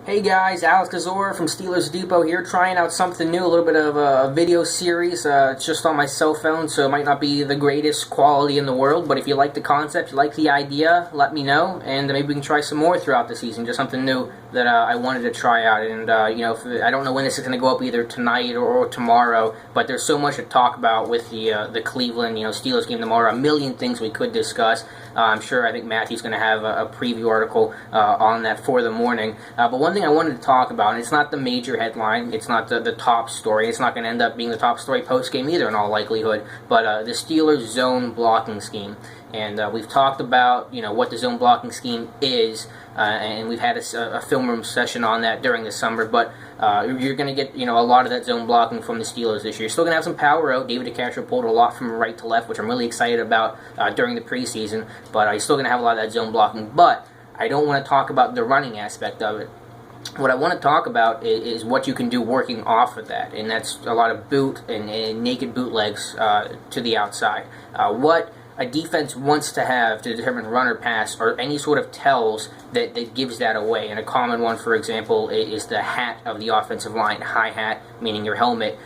Hey guys, Alex Kazor from Steelers Depot here, trying out something new, a little bit of a video series. It's just on my cell phone, so it might not be the greatest quality in the world, but if you like the concept, you like the idea, let me know, and maybe we can try some more throughout the season, just something new that I wanted to try out. And, I don't know when this is going to go up, either tonight or tomorrow, but there's so much to talk about with the Cleveland, Steelers game tomorrow, a million things we could discuss. I think Matthew's going to have a preview article on that for the morning, but one thing I wanted to talk about, and it's not the major headline, it's not the top story, it's not going to end up being the top story post-game either in all likelihood, but the Steelers zone blocking scheme. And we've talked about what the zone blocking scheme is, and we've had a film room session on that during the summer, but you're going to get a lot of that zone blocking from the Steelers this year. You're still going to have some power out. David DeCastro pulled a lot from right to left, which I'm really excited about during the preseason, but you're still going to have a lot of that zone blocking. But I don't want to talk about the running aspect of it. What I want to talk about is what you can do working off of that, and that's a lot of boot and naked bootlegs to the outside. What a defense wants to have to determine run or pass, or any sort of tells that gives that away. And a common one, for example, is the hat of the offensive line. High hat, meaning your helmet,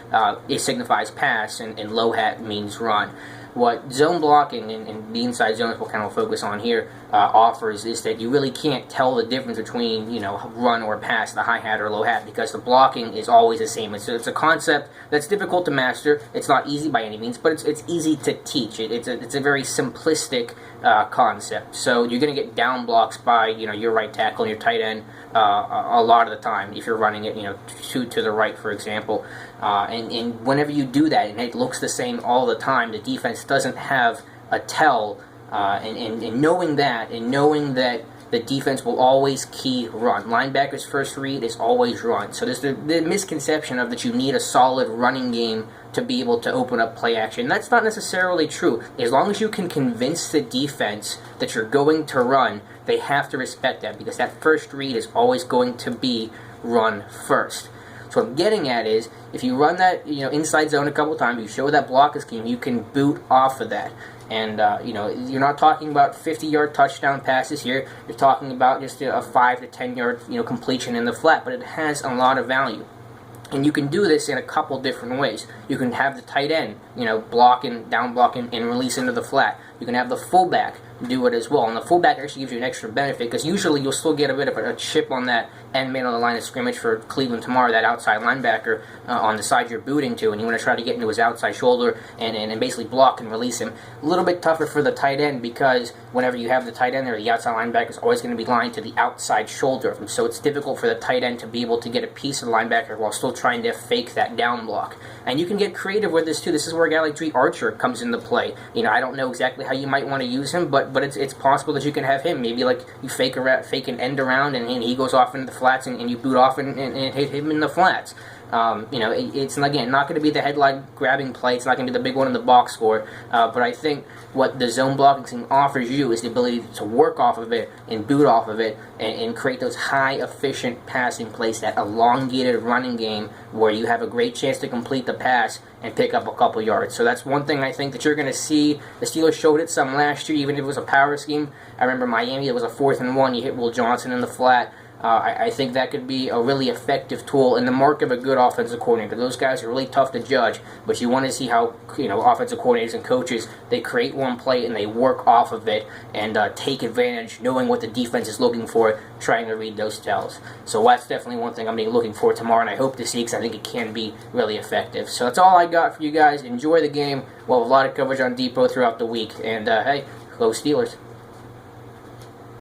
it signifies pass, and low hat means run. What zone blocking and the inside zones we'll kind of focus on here offers is that you really can't tell the difference between run or pass, the high hat or low hat, because the blocking is always the same. It's a concept that's difficult to master. It's not easy by any means, but it's easy to teach. It's a very simplistic concept. So you're going to get down blocks by your right tackle and your tight end a lot of the time if you're running it to the right, for example. And whenever you do that and it looks the same all the time, the defense doesn't have a tell, and knowing that, and knowing that the defense will always key run. Linebackers' first read is always run. So there's the misconception of that you need a solid running game to be able to open up play action. That's not necessarily true. As long as you can convince the defense that you're going to run, they have to respect that, because that first read is always going to be run first. So what I'm getting at is, if you run that inside zone a couple times, you show that block scheme, you can boot off of that. And you're not talking about 50-yard touchdown passes here. You're talking about just a 5 to 10-yard completion in the flat, but it has a lot of value. And you can do this in a couple different ways. You can have the tight end, blocking, down blocking, and release into the flat. You can have the fullback do it as well. And the fullback actually gives you an extra benefit, because usually you'll still get a bit of a chip on that end man on the line of scrimmage for Cleveland tomorrow, that outside linebacker on the side you're booting to, and you want to try to get into his outside shoulder and basically block and release him. A little bit tougher for the tight end, because whenever you have the tight end there, the outside linebacker is always going to be lined to the outside shoulder of him. So it's difficult for the tight end to be able to get a piece of the linebacker while still trying to fake that down block. And you can get creative with this too. This is where a guy like Dre Archer comes into play. I don't know exactly how you might want to use him, but it's possible that you can have him. Maybe like you fake an end around, and he goes off into the flats, and you boot off and hit him in the flats. It's again not going to be the headline grabbing play. It's not going to be the big one in the box score. But I think what the zone blocking team offers you is the ability to work off of it and boot off of it, and create those high efficient passing plays, that elongated running game where you have a great chance to complete the pass and pick up a couple yards. So that's one thing I think that you're going to see. The Steelers showed it some last year, even if it was a power scheme. I remember Miami, it was a 4th and 1. You hit Will Johnson in the flat. I think that could be a really effective tool, and the mark of a good offensive coordinator. Those guys are really tough to judge, but you want to see how offensive coordinators and coaches, they create one play and they work off of it and take advantage, knowing what the defense is looking for, trying to read those tells. So that's definitely one thing I'm going to be looking for tomorrow, and I hope to see, because I think it can be really effective. So that's all I got for you guys. Enjoy the game. We'll have a lot of coverage on Depot throughout the week, and hey, go Steelers.